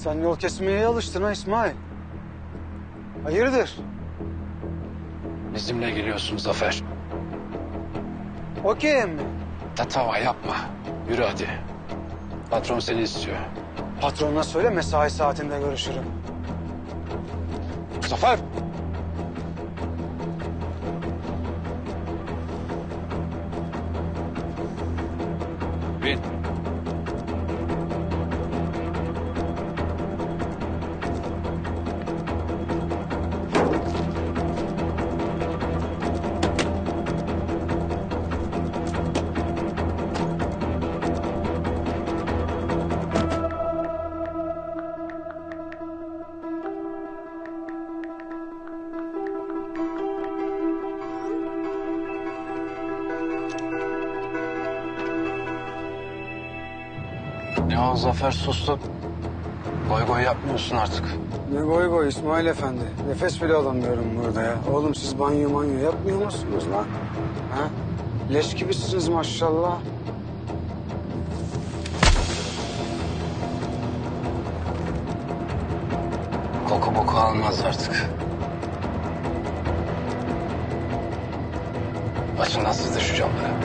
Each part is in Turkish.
Sen yol kesmeye alıştın ha İsmail. Hayırdır? Bizimle geliyorsun Zafer. Okey mi? Tatava yapma. Yürü hadi. Patron seni istiyor. Patronuna söyle mesai saatinde görüşürüm. Zafer! Bin. Ya Zafer sustum. Goy goy yapmıyorsun artık. Ne goy goy İsmail Efendi. Nefes bile alamıyorum burada ya. Oğlum siz banyo yapmıyor musunuz lan? Ha? Leş gibisiniz maşallah. Koku boku almaz artık. Açın lan siz de şu camları.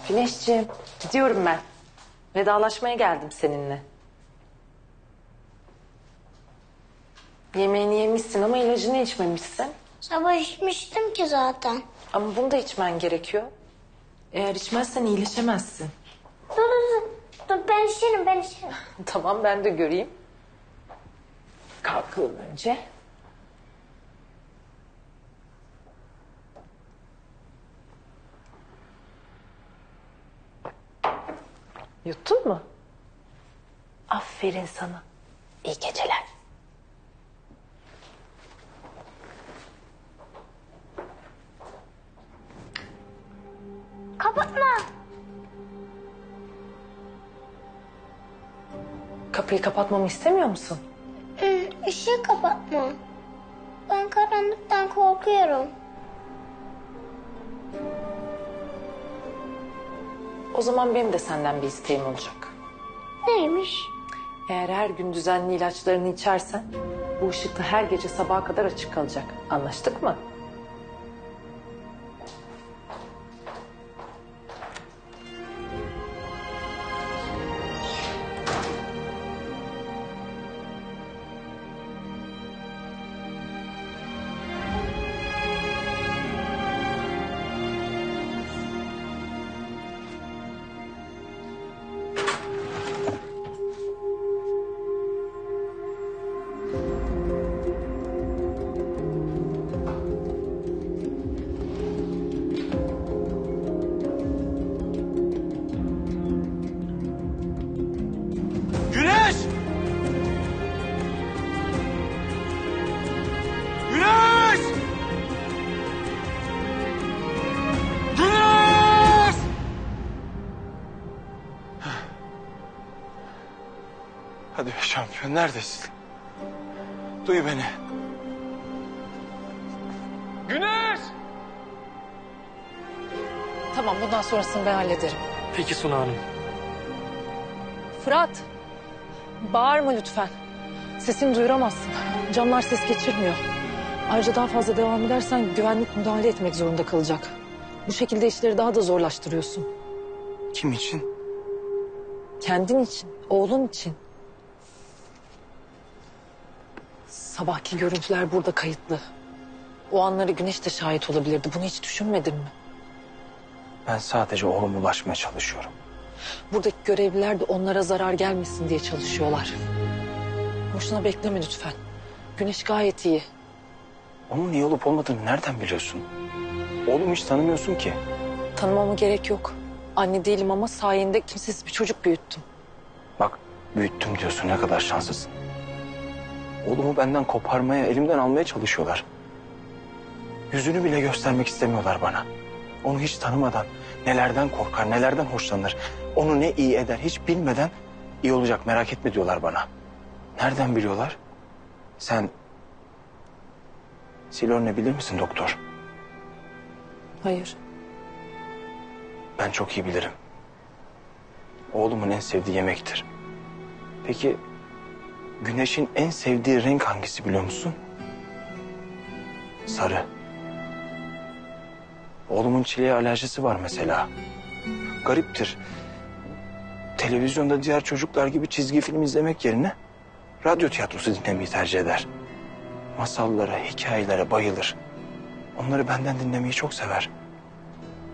Güneşciğim, gidiyorum ben. Vedalaşmaya geldim seninle. Yemeğini yemişsin ama ilacını içmemişsin. Sabah içmiştim ki zaten. Ama bunu da içmen gerekiyor. Eğer içmezsen iyileşemezsin. Dur ben içerim. Tamam, ben de göreyim. Kalkalım önce. Yuttun mu? Aferin sana. İyi geceler. Kapatma. Kapıyı kapatmamı istemiyor musun? Işığı kapatma. Ben karanlıktan korkuyorum. O zaman benim de senden bir isteğim olacak. Neymiş? Eğer her gün düzenli ilaçlarını içersen... ...bu ışık da her gece sabaha kadar açık kalacak. Anlaştık mı? Güneş! Güneş! Güneş! Hadi be şampiyon, neredesin? Duy beni. Güneş! Tamam, bundan sonrasını ben hallederim. Peki Suna Hanım. Fırat, bağırma lütfen. Sesini duyuramazsın. Camlar ses geçirmiyor. Ayrıca daha fazla devam edersen güvenlik müdahale etmek zorunda kalacak. Bu şekilde işleri daha da zorlaştırıyorsun. Kim için? Kendin için, oğlun için. Sabahki görüntüler burada kayıtlı. O anları Güneş de şahit olabilirdi. Bunu hiç düşünmedin mi? Ben sadece oğluma ulaşmaya çalışıyorum. Buradaki görevliler de onlara zarar gelmesin diye çalışıyorlar. Boşuna bekleme lütfen. Güneş gayet iyi. Onun iyi olup olmadığını nereden biliyorsun? Oğlumu hiç tanımıyorsun ki. Tanımama gerek yok. Anne değilim ama sayende kimsesiz bir çocuk büyüttüm. Bak, Büyüttüm diyorsun, ne kadar şanslısın. Oğlumu benden koparmaya, elimden almaya çalışıyorlar. Yüzünü bile göstermek istemiyorlar bana. Onu hiç tanımadan nelerden korkar, nelerden hoşlanır. Onu ne iyi eder hiç bilmeden iyi olacak, merak etme diyorlar bana. Nereden biliyorlar? Sen Silorne bilir misin doktor? Hayır. Ben çok iyi bilirim. Oğlumun en sevdiği yemektir. Peki Güneş'in en sevdiği renk hangisi biliyor musun? Sarı. Oğlumun çileğe alerjisi var mesela. Gariptir. Televizyonda diğer çocuklar gibi çizgi film izlemek yerine radyo tiyatrosu dinlemeyi tercih eder. Masallara, hikayelere bayılır. Onları benden dinlemeyi çok sever.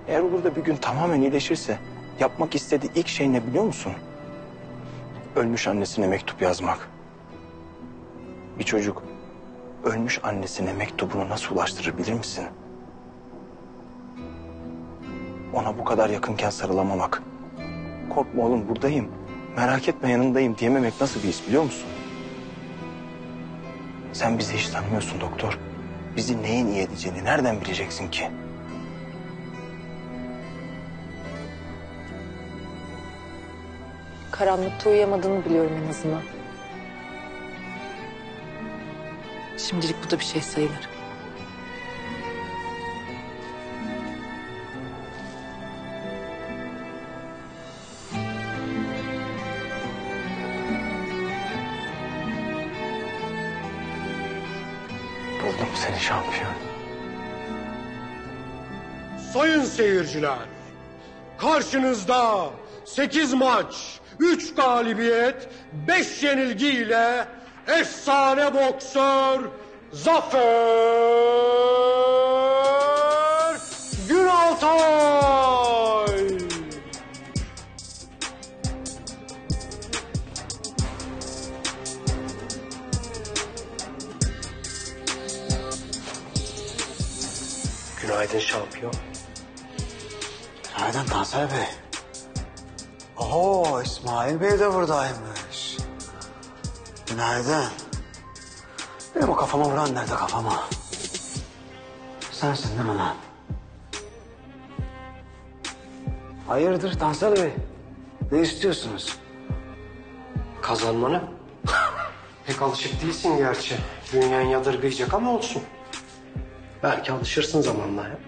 Eğer olur da bir gün tamamen iyileşirse yapmak istediği ilk şey ne biliyor musun? Ölmüş annesine mektup yazmak. Bir çocuk ölmüş annesine mektubunu nasıl ulaştırır bilir misin? Ona bu kadar yakınken sarılamamak. Korkma oğlum buradayım, merak etme yanındayım diyememek nasıl bir his biliyor musun? Sen bizi hiç tanımıyorsun doktor. Bizi neyin iyi edeceğini nereden bileceksin ki? Karanlıkta uyuyamadığını biliyorum en azından. Şimdilik bu da bir şey sayılır. Buldum seni şampiyon. Sayın seyirciler, karşınızda 8 maç, 3 galibiyet, 5 yenilgiyle efsane boksör Zafer Günaltay. Günaydın şampiyon. Günaydın Tansel Bey. Oo, İsmail Bey de buradaymış. Günaydın. Benim o kafama vuran nerede kafama? Sensin değil mi lan? Hayırdır Tansel Bey? Ne istiyorsunuz? Kazanmanı. Pek alışık değilsin gerçi. Bünyen yadırgayacak ama olsun. Belki alışırsın zamanla. Ya.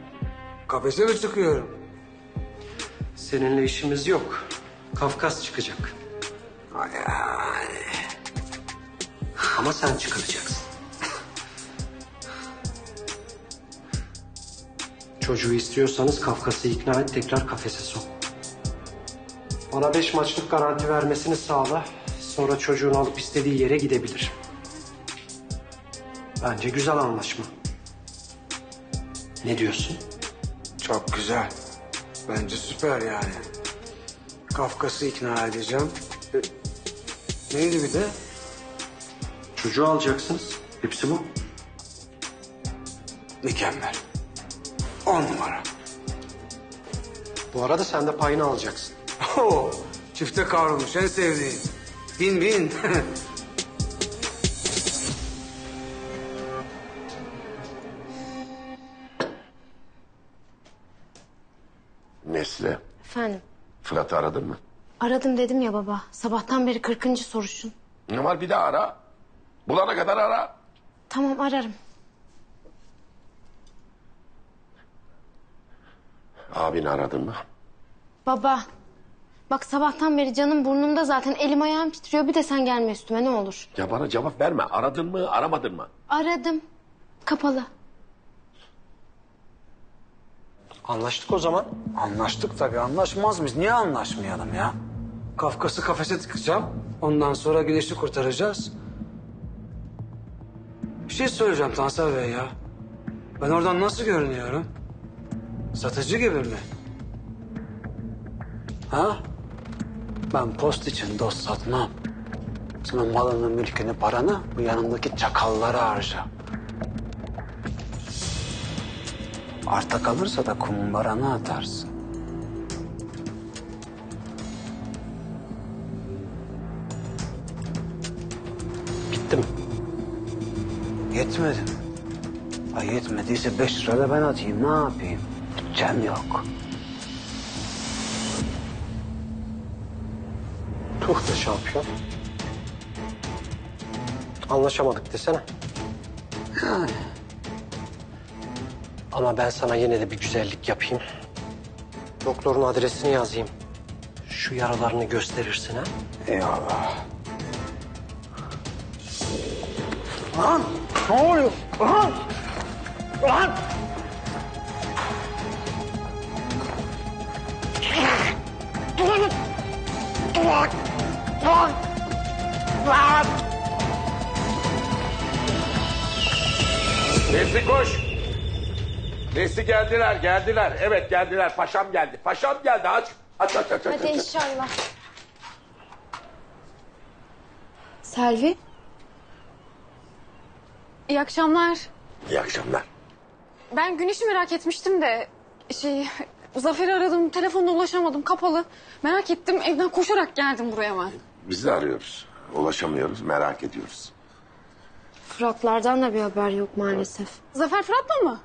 Kafese mi çıkıyorum? Seninle işimiz yok. Kafkas çıkacak. Ay, ay. Ama sen çıkaracaksın. Çocuğu istiyorsanız Kafkas'ı ikna et, tekrar kafese sok. Bana 5 maçlık garanti vermesini sağla. Sonra çocuğunu alıp istediği yere gidebilir. Bence güzel anlaşma. Ne diyorsun? Çok güzel. Bence süper yani. Kafkas'ı ikna edeceğim. Neydi bir de? Çocuğu alacaksınız. Hepsi bu. Mükemmel. 10 numara. Bu arada sen de payını alacaksın. Oo, çifte kavrulmuş en sevdiğim. Bin bin. Nesli, Efendim, Fırat'ı aradın mı? aradım dedim ya baba. Sabahtan beri 40. soruşun. Ne var bir daha ara. Bulana kadar ara. Tamam ararım. Abini aradın mı? Baba, bak sabahtan beri canım burnumda zaten. Elim ayağım titriyor. Bir de sen gelme üstüme ne olur. Ya bana cevap verme. Aradın mı, aramadın mı? Aradım. Kapalı. Anlaştık o zaman. Anlaştık tabii, anlaşmaz mıyız? Niye anlaşmayalım ya? Kafkas'ı kafese tıkacağım. Ondan sonra Güneş'i kurtaracağız. Bir şey söyleyeceğim Tansel Bey ya. Ben oradan nasıl görünüyorum? Satıcı gibi mi? Ha? Ben post için dost satmam. Senin malını, mülkünü, paranı bu yanındaki çakallara harca. Arta kalırsa da kumbarana atarsın. Yetti mi? Yetmedi mi? Ay yetmediyse 5 lira da ben atayım. Ne yapayım? Bütçem yok. Tuh be şampiyon. Anlaşamadık desene. Yani. Ama ben sana yine de bir güzellik yapayım. Doktorun adresini yazayım. Şu yaralarını gösterirsin ha. Eyvallah. Lan! Ne oluyor? Lan! Lan! Nesli koş. Nesli geldiler. Evet geldiler. Paşam geldi. Paşam geldi. Aç. Aç. Hadi inşallah. Selvi. İyi akşamlar. İyi akşamlar. Ben Güneş'i merak etmiştim de Zafer'i aradım, telefonla ulaşamadım, kapalı. Merak ettim, evden koşarak geldim buraya ben. Biz de arıyoruz. Ulaşamıyoruz. Merak ediyoruz. Fıratlardan da bir haber yok maalesef. Zafer Fırat'la mı?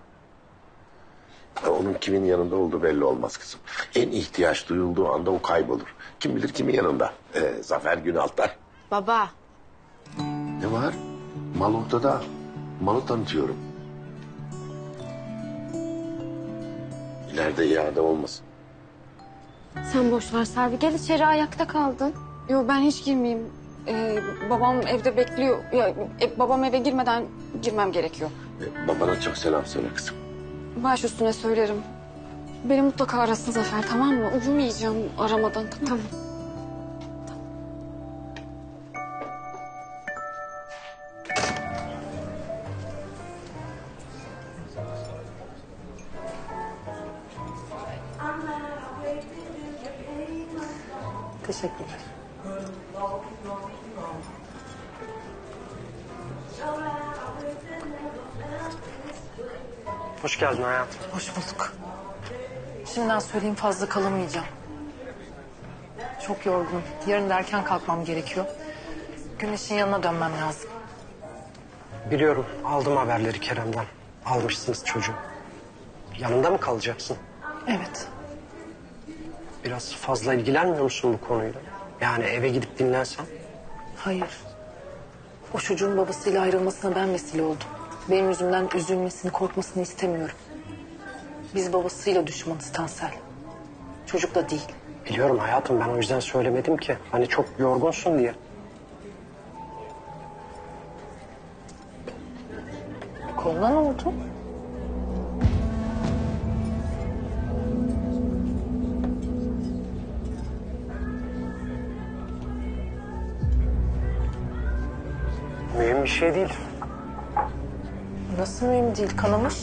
Onun kimin yanında olduğu belli olmaz kızım. En ihtiyaç duyulduğu anda o kaybolur. Kim bilir kimin yanında? Zafer Günaltlar. Baba. Ne var? Mal ortada. Malı tanıtıyorum. İleride iade olmasın. Sen boş ver Selvi. Gel içeri, ayakta kaldın. Yok ben hiç girmeyeyim. Babam evde bekliyor. Babam eve girmeden girmem gerekiyor. Babana çok selam söyle kızım. Baş üstüne söylerim. Beni mutlaka arasın Zafer, tamam mı? Uyumayacağım aramadan, tamam mı? Teşekkürler. Hoş geldin hayatım. Hoş bulduk. Şimdiden söyleyeyim, fazla kalamayacağım. Çok yorgunum. Yarın da erken kalkmam gerekiyor. Güneş'in yanına dönmem lazım. Biliyorum, aldım haberleri Kerem'den. Almışsınız çocuğu. Yanında mı kalacaksın? Evet. Biraz fazla ilgilenmiyor musun bu konuyla? Yani eve gidip dinlensen. Hayır. O çocuğun babasıyla ayrılmasına ben vesile oldum. Benim yüzümden üzülmesini, korkmasını istemiyorum. Biz babasıyla düşmanız Tansel. Çocuk da değil. Biliyorum hayatım, ben o yüzden söylemedim ki. Hani çok yorgunsun diye. Koluna ne oldu? Mühim bir şey değil. Nasıl mühim değil, kanamış.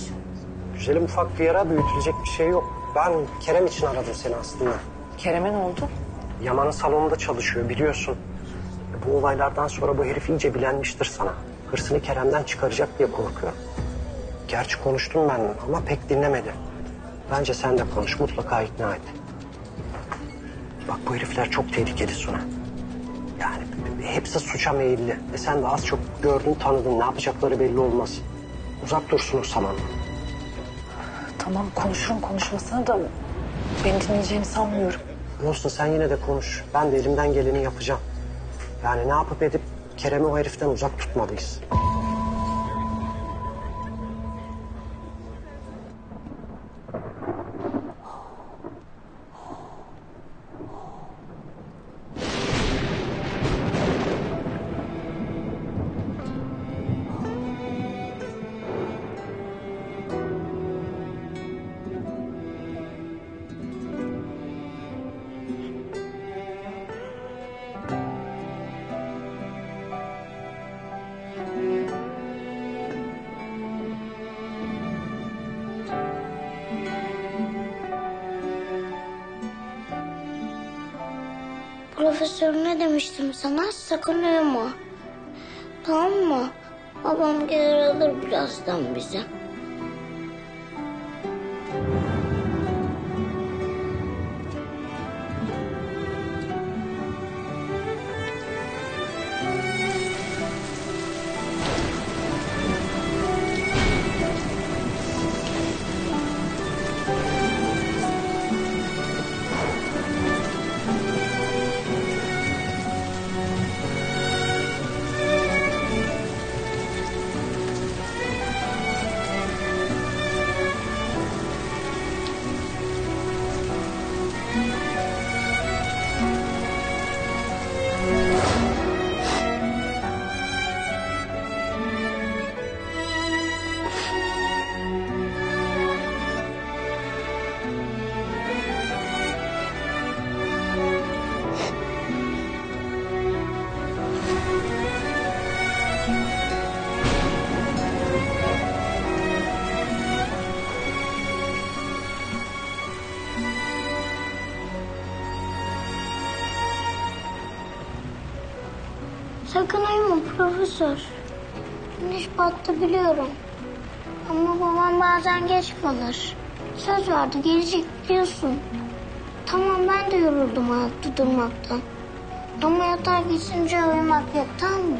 Güzelim, ufak bir yara, büyütülecek bir şey yok. Ben Kerem için aradım seni aslında. Kerem'e ne oldu? Yaman'ın salonunda çalışıyor biliyorsun. Bu olaylardan sonra bu herif iyice bilenmiştir sana. Hırsını Kerem'den çıkaracak diye korkuyorum. Gerçi konuştum ben ama pek dinlemedi. Bence sen de konuş, mutlaka ikna et. Bak bu herifler çok tehlikeli Suna. Yani hepsi suça meyilli. Sen de az çok gördün, tanıdın. Ne yapacakları belli olmaz. Uzak dursun o salondan. Tamam, konuşurum konuşmasına da beni dinleyeceğini sanmıyorum. Olsun, sen yine de konuş. Ben de elimden geleni yapacağım. Yani ne yapıp edip Kerem'i o heriften uzak tutmalıyız. Profesör ne demiştim sana? Sakın uyuma. Tamam mı? Babam gelir alır birazdan bizi. Sakın uyuma profesör. Güneş battı biliyorum. Ama babam bazen geç kalır. Söz verdi gelecek biliyorsun. Tamam ben de yoruldum ayakta durmaktan. Ama yatağa geçince uyumak yok tamam mı?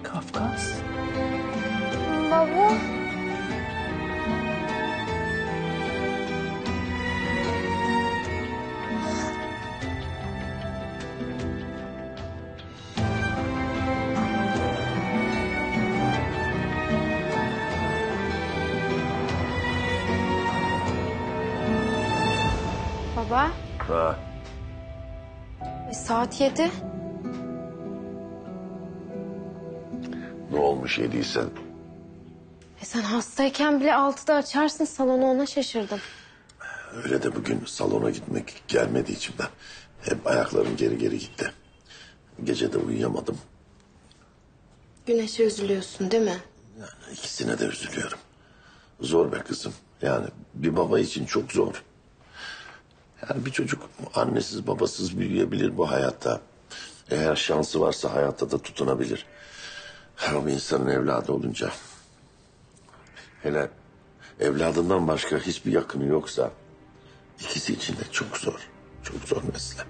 Kafkas. Baba. Baba, Ha, saat 7. ne olmuş yediysen? Sen hastayken bile 6'da açarsın salonu, ona şaşırdım. Öyle de bugün salona gitmek gelmedi içimden. Hep ayaklarım geri geri gitti. Gece de uyuyamadım. Güneşe üzülüyorsun değil mi? Yani ikisine de üzülüyorum. Zor be kızım. Yani bir baba için çok zor. Yani bir çocuk annesiz babasız büyüyebilir bu hayatta. Eğer şansı varsa hayatta da tutunabilir. Ama bir insanın evladı olunca... hele evladından başka hiçbir yakını yoksa... ikisi için de çok zor. Çok zor mesele.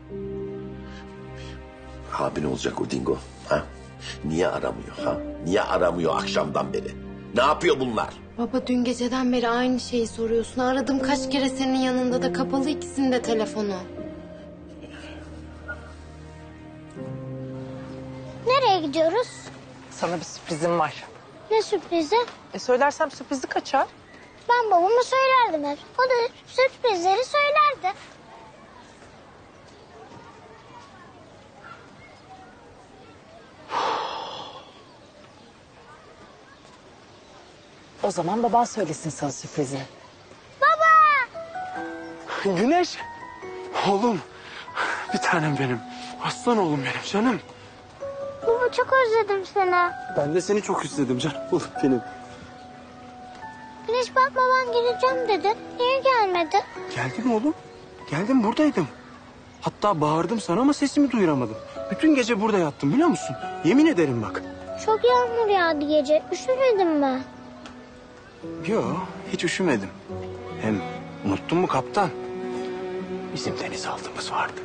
Abin olacak o dingo. Ha? Niye aramıyor ha? Niye aramıyor akşamdan beri? Ne yapıyor bunlar? Baba dün geceden beri aynı şeyi soruyorsun. Aradım kaç kere, senin yanında da kapalı ikisinin de telefonu. Nereye gidiyoruz? Sana bir sürprizim var. Ne sürprizi? Söylersem sürprizi kaçar. Ben babama söylerdim hep. O da sürprizleri söylerdi. O zaman baban söylesin sana sürprizi. Güneş. Oğlum. Bir tanem benim. Aslan oğlum benim canım. Baba çok özledim seni. Ben de seni çok istedim canım oğlum benim. Güneş bak babam geleceğim dedi. Niye gelmedi? Geldim oğlum. Geldim buradaydım. Hatta bağırdım sana ama sesimi duyuramadım. Bütün gece burada yattım biliyor musun? Yemin ederim bak. Çok yağmur yağdı gece. Üşümedin mi? Yo hiç üşümedim. Hem unuttun mu kaptan? Bizim denizaltımız vardı.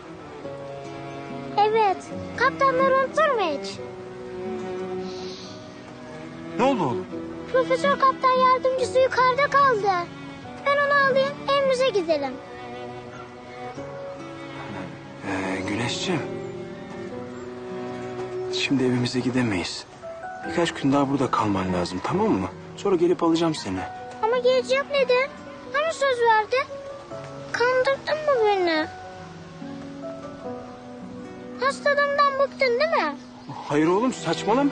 Evet. Kaptanlar unutur mu hiç? Ne oldu oğlum? Profesör kaptan yardımcısı yukarıda kaldı. Ben onu alayım, evimize gidelim. Güneşciğim. Şimdi evimize gidemeyiz. Birkaç gün daha burada kalman lazım tamam mı? Sonra gelip alacağım seni. Ama geleceğim dedi. Hani söz verdi? Kandırdın mı beni? Hastalığımdan bıktın değil mi? Hayır oğlum saçmalama.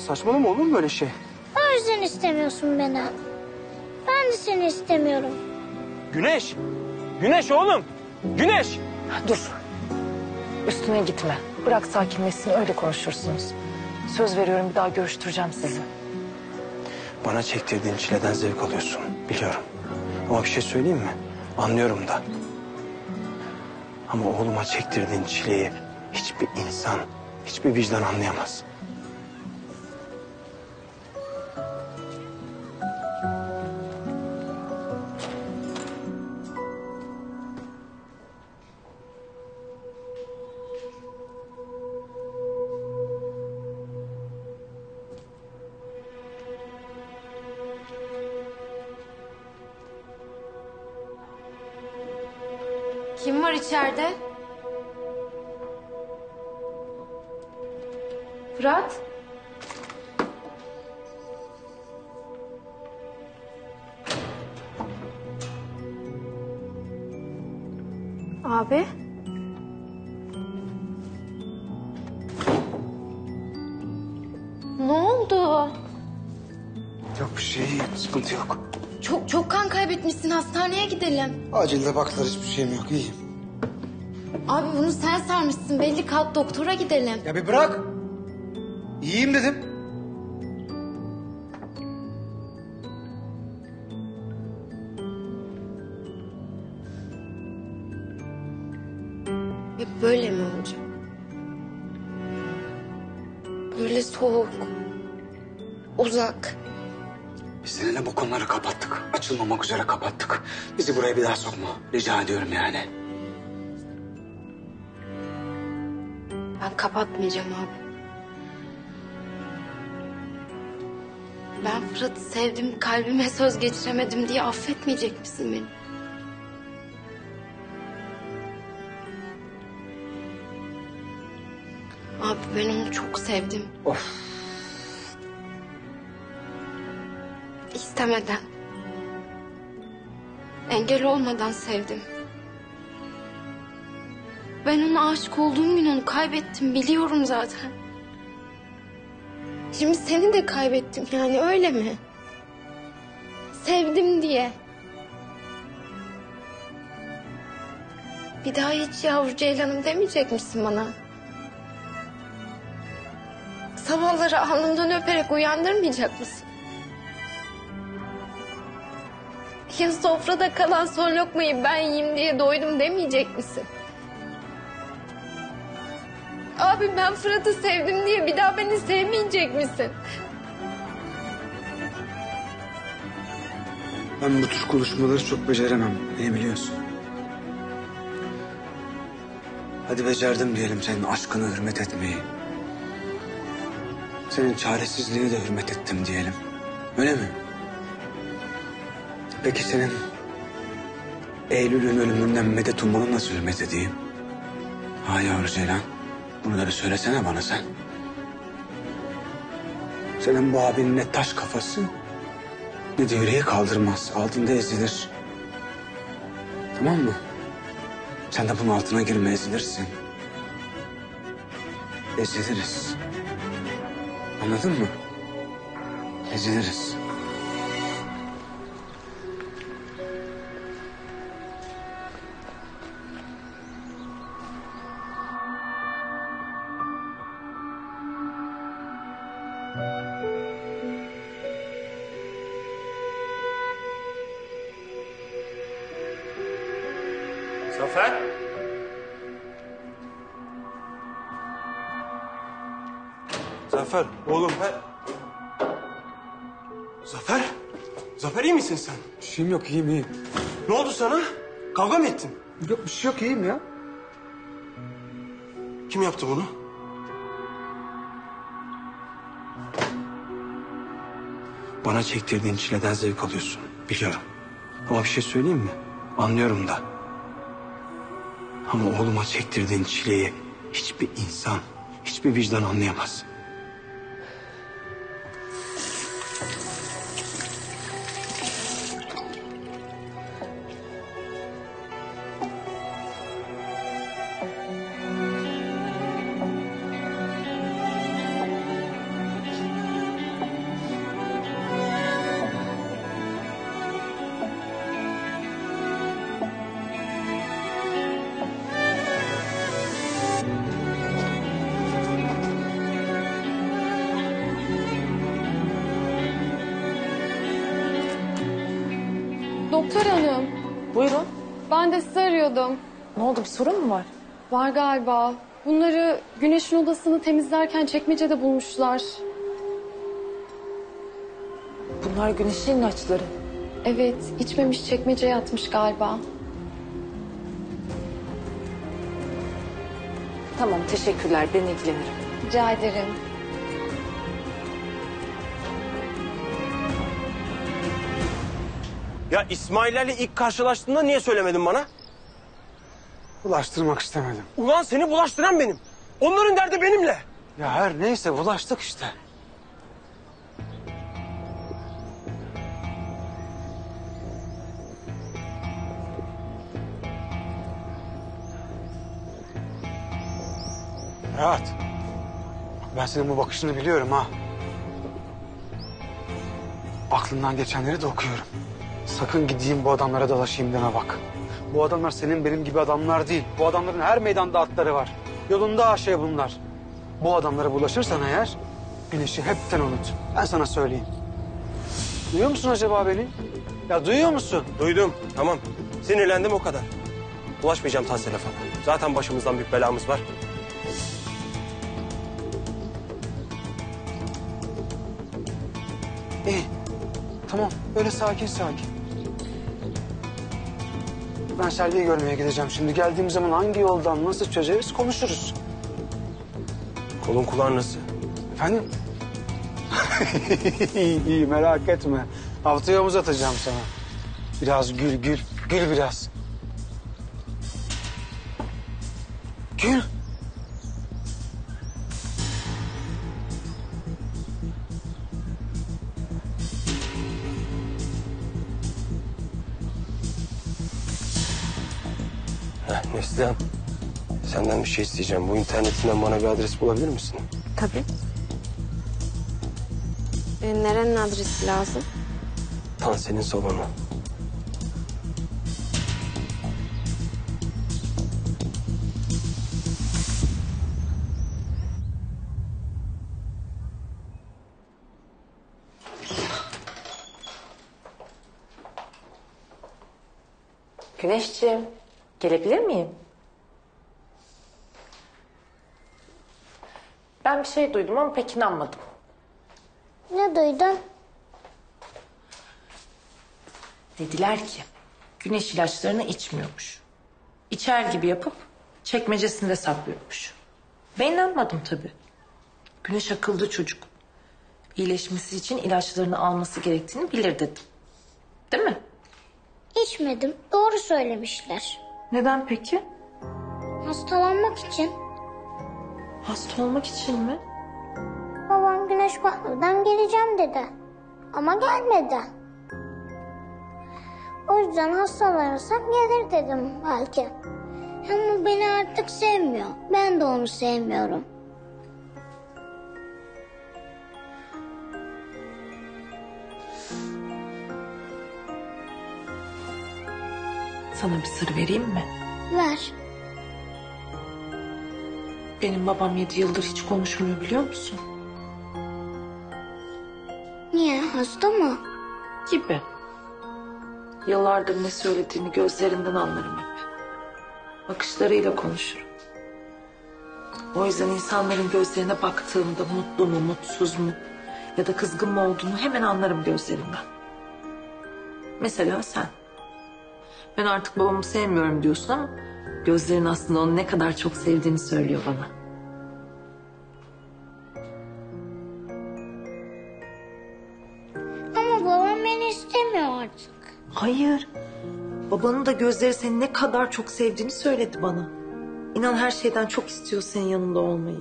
Saçmalama olur mu böyle şey? O yüzden istemiyorsun beni. Ben de seni istemiyorum. Güneş! Güneş oğlum! Güneş! Dur. Üstüne gitme. Bırak sakinleşsin öyle konuşursunuz. Söz veriyorum bir daha görüştüreceğim sizi. Bana çektirdiğin çileden zevk alıyorsun biliyorum. Ama bir şey söyleyeyim mi? Anlıyorum da. Ama oğluma çektirdiğin çileyi hiçbir insan, hiçbir vicdan anlayamaz. Kim var içeride? Fırat? Abi? Ne oldu? Yok bir şey, sıkıntı yok. Çok kan kaybetmişsin. Hastaneye gidelim. Acilde baktılar, hiçbir şeyim yok, iyiyim. Abi bunu sen sarmışsın. Belli kalk doktora gidelim. Ya bir bırak. İyiyim dedim. Hep böyle mi olacak? Böyle soğuk, uzak. Biz seninle bu konuları kapattık. Açılmamak üzere kapattık. Bizi buraya bir daha sokma. Rica ediyorum yani. Ben kapatmayacağım abi. Ben Fırat'ı sevdim, kalbime söz geçiremedim diye affetmeyecek misin beni? Abi ben onu çok sevdim. Of. İstemeden. Engel olmadan sevdim. Ben ona aşık olduğum gün onu kaybettim biliyorum zaten. Şimdi seni de kaybettim yani öyle mi? Sevdim diye. Bir daha hiç yavru ceylanım demeyecek misin bana? Sabahları alnımdan öperek uyandırmayacak mısın? Ya sofrada kalan son lokmayı ben yiyeyim diye doydum demeyecek misin? Abi ben Fırat'ı sevdim diye bir daha beni sevmeyecek misin? Ben bu tür konuşmaları çok beceremem. Beni biliyorsun. Hadi becerdim diyelim senin aşkına hürmet etmeyi. Senin çaresizliğine de hürmet ettim diyelim. Öyle mi? Peki senin Eylül'ün ölümünden medet ummana nasıl hürmet edeyim? Ha yavru Ceylan. Bunu da bir söylesene bana sen. Senin bu abinin ne taş kafası ne de yüreği kaldırmaz. Altında ezilir. Tamam mı? Sen de bunun altına girme, ezilirsin. Eziliriz. Anladın mı? Eziliriz. Zafer? Zafer, oğlum ben... Zafer? Zafer iyi misin sen? Bir şeyim yok, iyiyim iyiyim. Ne oldu sana? Kavga mı ettin? Yok bir şey yok, iyiyim ya. Kim yaptı bunu? Bana çektirdiğin çileden zevk alıyorsun. Biliyorum. Ama bir şey söyleyeyim mi? Anlıyorum da. Ama oğluma çektirdiğin çileyi hiçbir insan, hiçbir vicdan anlayamaz. Doktor hanım, Buyurun. ben de sizi arıyordum. Ne oldu, bir sorun mu var? Var galiba. Bunları Güneş'in odasını temizlerken çekmecede bulmuşlar. Bunlar Güneş'in ilaçları. Evet, içmemiş çekmeceye atmış galiba. Tamam, teşekkürler. Ben ilgilenirim. Rica ederim. Ya İsmail'lerle ilk karşılaştığında niye söylemedin bana? Bulaştırmak istemedim. Ulan seni bulaştıran benim. Onların derdi benimle. Ya her neyse bulaştık işte. Rahat. Ben senin bu bakışını biliyorum ha. Aklından geçenleri de okuyorum. Sakın gideyim bu adamlara dalaşayım deme bak. Bu adamlar senin benim gibi adamlar değil. Bu adamların her meydanda atları var. Yolunda aşağı bunlar. Bu adamlara bulaşırsan eğer Güneş'i hepten unut. Ben sana söyleyeyim. Duyuyor musun acaba beni? Ya duyuyor musun? Duydum, tamam. Sinirlendim o kadar. Bulaşmayacağım Tansel'e falan. Zaten başımızdan büyük belamız var. İyi. Tamam. Böyle sakin sakin. Ben Selvi'yi görmeye gideceğim şimdi. Geldiğim zaman hangi yoldan nasıl çözeriz konuşuruz. Kolun kulağın nasıl? Efendim? iyi, iyi merak etme. Haftaya omuz atacağım sana. Biraz gül gül. Gül biraz. Gül. Neslihan, senden bir şey isteyeceğim. Bu internetinden bana bir adres bulabilir misin? Tabii. Nerenin adresi lazım? Tansel'in salonu. Güneşciğim, gelebilir miyim? Ben bir şey duydum ama pek inanmadım. Ne duydun? Dediler ki Güneş ilaçlarını içmiyormuş. İçer gibi yapıp çekmecesinde saklıyormuş. Ben inanmadım tabii. Güneş akıllı çocuk. İyileşmesi için ilaçlarını alması gerektiğini bilir dedim. Değil mi? İçmedim. Doğru söylemişler. Neden peki? Hastalanmak için. Hasta olmak için mi? Babam güneş batmadan geleceğim dedi. Ama gelmedi. O yüzden hastalanırsam gelir dedim belki. Ama beni artık sevmiyor. Ben de onu sevmiyorum. Sana bir sır vereyim mi? Ver. Benim babam 7 yıldır hiç konuşmuyor biliyor musun? Niye? Hasta mı? Gibi. Yıllardır ne söylediğini gözlerinden anlarım hep. Bakışlarıyla konuşurum. O yüzden insanların gözlerine baktığımda mutlu mu, mutsuz mu ya da kızgın mı olduğunu hemen anlarım gözlerinden. Mesela sen. Ben artık babamı sevmiyorum diyorsun ama gözlerin aslında onu ne kadar çok sevdiğini söylüyor bana. Ama babam beni istemiyor artık. Hayır. Babanın da gözleri seni ne kadar çok sevdiğini söyledi bana. İnan her şeyden çok istiyor senin yanında olmayı.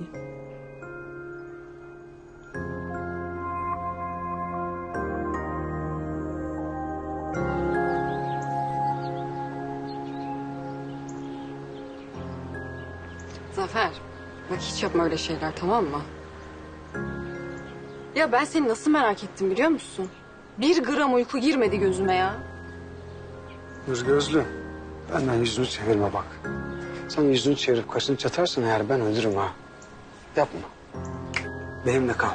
Zafer, bak hiç yapma öyle şeyler, tamam mı? Ya ben seni nasıl merak ettim biliyor musun? 1 gram uyku girmedi gözüme ya. Gözlü, benden yüzünü çevirme bak. Sen yüzünü çevirip kaşını çatarsan eğer ben ölürüm ha. Yapma. Benimle kal.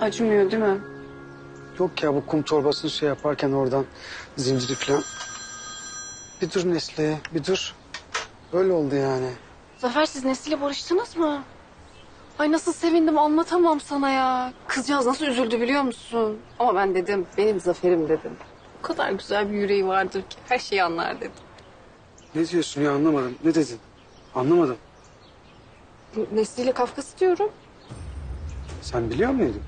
Acımıyor değil mi? Yok ya bu kum torbasını şey yaparken oradan zinciri falan. Bir dur Nesli, bir dur. Öyle oldu yani. Zafer, siz Nesli'yle barıştınız mı? Ay nasıl sevindim, anlatamam sana ya. Kızcağız nasıl üzüldü biliyor musun? Ama ben dedim, benim Zafer'im dedim. O kadar güzel bir yüreği vardır ki her şeyi anlar dedim. Ne diyorsun ya anlamadım. Ne dedin? Anlamadım. Nesli'yle Kafkas diyorum. Sen biliyor muydun?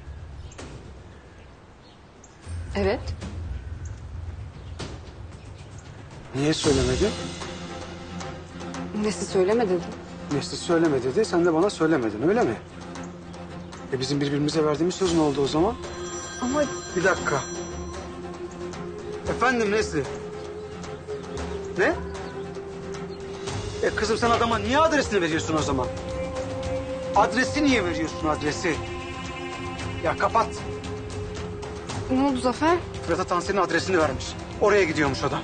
Evet. Niye söylemedin? Nesli söyleme dedim. Nesli söyleme dedi, sen de bana söylemedin öyle mi? Bizim birbirimize verdiğimiz söz ne oldu o zaman? Ama Bir dakika. Efendim Nesli? Ne? Kızım sen adama niye adresini veriyorsun o zaman? Adresi niye veriyorsun adresi? Ya kapat. ne oldu Zafer? Fırat'a Tansel'in adresini vermiş. Oraya gidiyormuş adam.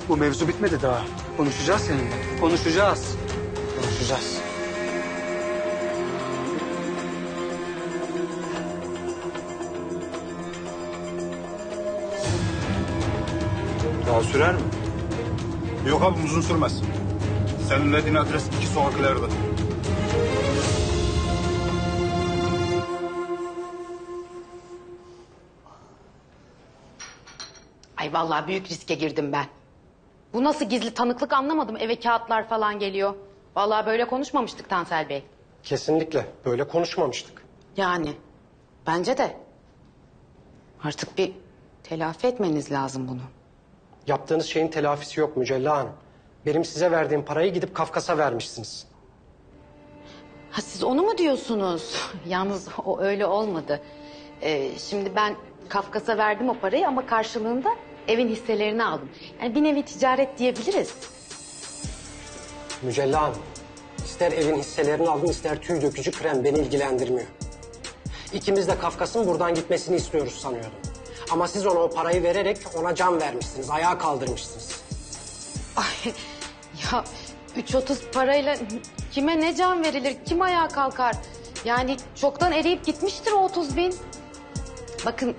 Bu mevzu bitmedi daha. Konuşacağız seninle. Konuşacağız. Konuşacağız. Daha sürer mi? Yok abi uzun sürmez. Senin verdiğin adres 2 sokak ileride. Ay vallahi büyük riske girdim ben. Bu nasıl gizli tanıklık anlamadım. Eve kağıtlar falan geliyor. Vallahi böyle konuşmamıştık Tansel Bey. Kesinlikle böyle konuşmamıştık. Yani bence de. Artık bir telafi etmeniz lazım bunu. Yaptığınız şeyin telafisi yok Mücella Hanım. Benim size verdiğim parayı gidip Kafkas'a vermişsiniz. Ha siz onu mu diyorsunuz? Yalnız o öyle olmadı. Şimdi ben Kafkas'a verdim o parayı ama karşılığında evin hisselerini aldım. Yani bir nevi ticaret diyebiliriz. Mücella Hanım, ister evin hisselerini alın ister tüy dökücü krem beni ilgilendirmiyor. İkimiz de Kafkas'ın buradan gitmesini istiyoruz sanıyordum. Ama siz ona o parayı vererek ona can vermişsiniz, ayağa kaldırmışsınız. Ay ya 3.30 parayla kime ne can verilir, kim ayağa kalkar? Yani çoktan eriyip gitmiştir o 30.000. Bakın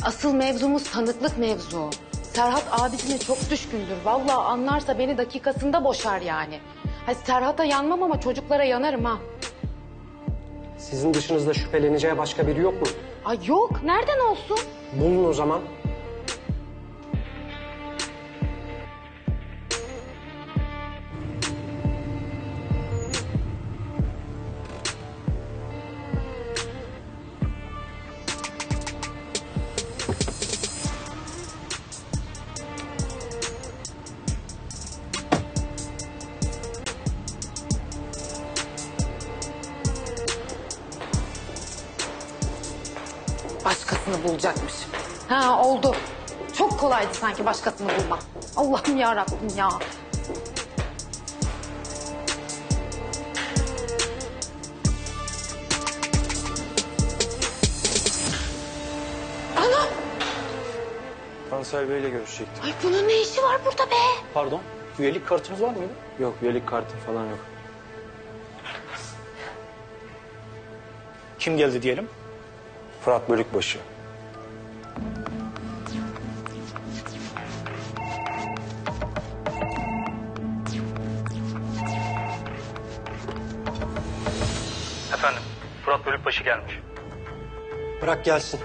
asıl mevzumuz tanıklık mevzu. Serhat abisine çok düşkündür. Vallahi anlarsa beni dakikasında boşar yani. Ha, Serhat'a yanmam ama çocuklara yanarım ha. Sizin dışınızda şüpheleneceği başka biri yok mu? Ay yok, nereden olsun? Bulun o zaman. bulacakmış. Ha oldu. Çok kolaydı sanki başkasını bulmak. Allah'ım ya Rabbim ya. Ana! Tansel Bey'le görüşecektim. Ay bunun ne işi var burada be? Pardon, üyelik kartınız var mıydı? Yok, üyelik kartım falan yok. Kim geldi diyelim? Fırat Bölükbaşı. Efendim, Fırat Bölükbaşı gelmiş. Bırak gelsin.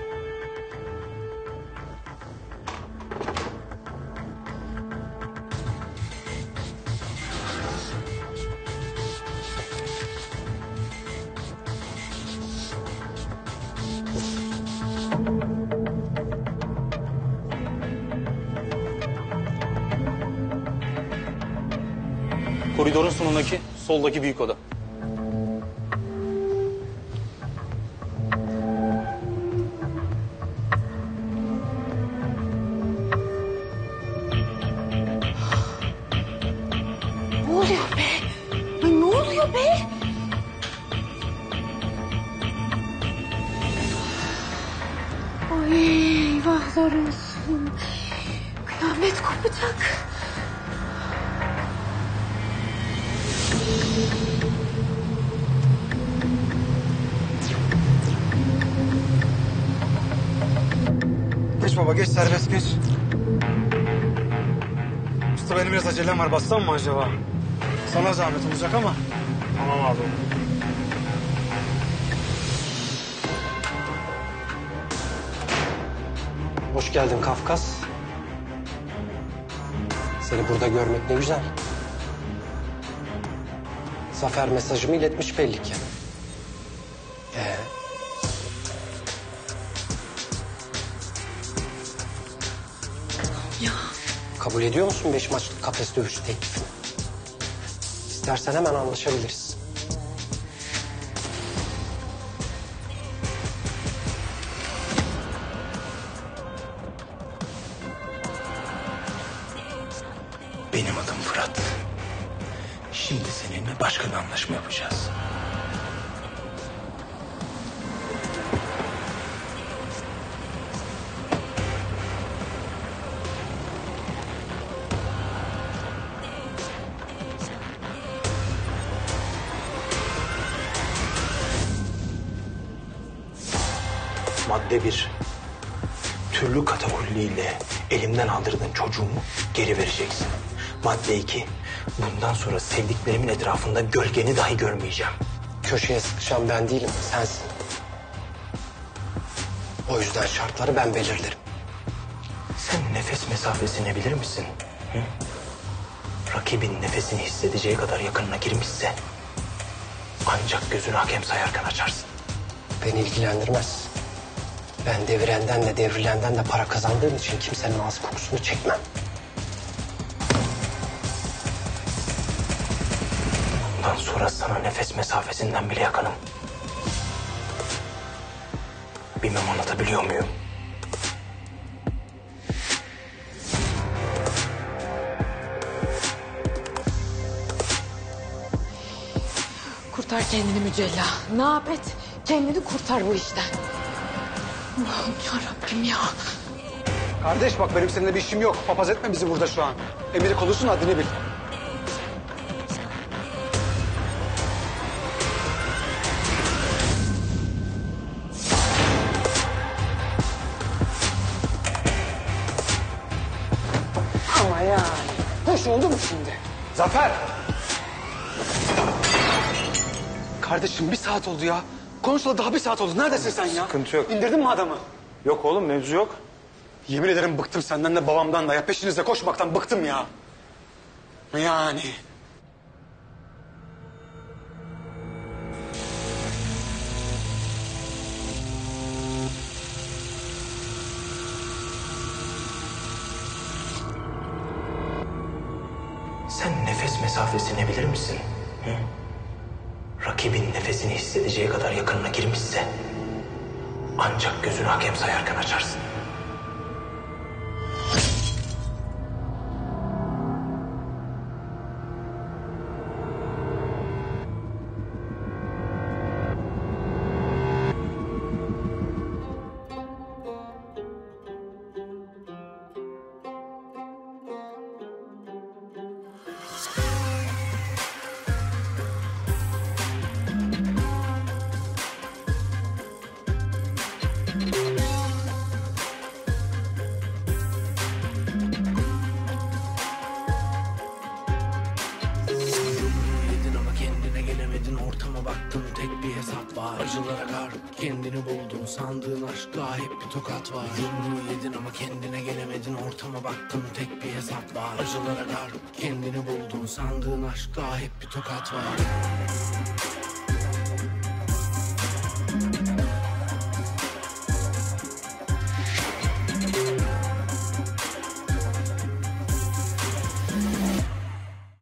Koridorun sonundaki, soldaki büyük oda. Ne oluyor be? Ay ne oluyor be? Ay eyvahlar olsun. Kıyamet kopacak. Geç baba geç serbest geç. Usta benim biraz acelem var bassam mı acaba? Sana zahmet olacak ama. Tamam abi. Hoş geldin Kafkas. Seni burada görmek ne güzel. Zafer mesajımı iletmiş belli ki. Ya. Kabul ediyor musun 5 maçlık kafes dövüşü teklifini? İstersen hemen anlaşabiliriz. Benim adım Fırat. Şimdi seninle başka bir anlaşma yapacağız. Madde 1. Türlü katakulliyle elimden aldırdığın çocuğumu geri vereceksin. Madde 2. Bundan sonra sevdiklerimin etrafında gölgeni dahi görmeyeceğim. Köşeye sıkışan ben değilim, sensin. O yüzden şartları ben belirlerim. Sen nefes mesafesini bilir misin? Hı? Rakibin nefesini hissedeceği kadar yakınına girmişse ancak gözünü hakem sayarken açarsın. Beni ilgilendirmez. Ben devirenden de devrilenden de para kazandığım için kimsenin ağız kokusunu çekmem. Bundan sonra sana nefes mesafesinden bile yakınım. Bilmem anlatabiliyor muyum? Kurtar kendini Mücella. Ne yap et? Kendini kurtar bu işten. Allah'ım yarabbim ya. Kardeş bak benim seninle bir işim yok. Papaz etme bizi burada şu an. Emiri konusun haddini bil. Ama yani. Hoş oldu mu şimdi? Zafer! Kardeşim 1 saat oldu ya. Konuşula daha 1 saat oldu. Neredesin sen ya? Sıkıntı yok. İndirdin mi adamı? Yok oğlum, mevzu yok. Yemin ederim bıktım senden de babamdan da. Ya peşinizde koşmaktan bıktım ya. Yani. Sen nefes mesafesini bilir misin? Hı? Rakibin nefesini hissedeceği kadar yakınına girmişse ancak gözünü hakem sayarken açarsın. Acılara kar, kendini buldun, sandığın aşkla hep bir tokat var. Yumruğu yedin ama kendine gelemedin, ortama baktın, tek bir hesap var. Acılara kar, kendini buldun, sandığın aşkla hep bir tokat var.